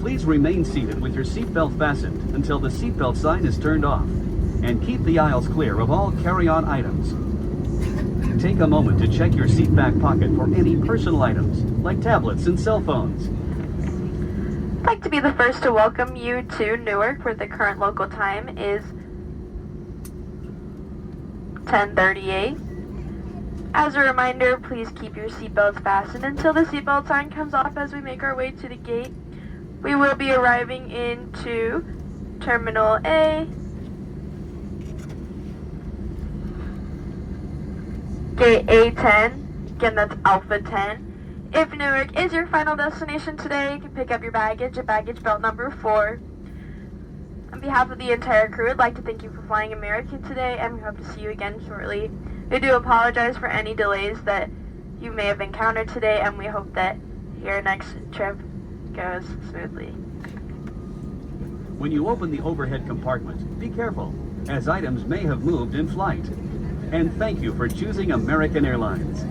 Please remain seated with your seatbelt fastened until the seatbelt sign is turned off, and keep the aisles clear of all carry-on items. Take a moment to check your seat back pocket for any personal items, like tablets and cell phones. I'd like to be the first to welcome you to Newark, where the current local time is 10:38. As a reminder, please keep your seatbelts fastened until the seatbelt sign comes off as we make our way to the gate. We will be arriving into Terminal A, Gate A10, again that's Alpha 10. If Newark is your final destination today, you can pick up your baggage at baggage belt number 4. On behalf of the entire crew, I'd like to thank you for flying American today, and we hope to see you again shortly. We do apologize for any delays that you may have encountered today, and we hope that your next trip goes smoothly. When you open the overhead compartment, be careful, as items may have moved in flight. And thank you for choosing American Airlines.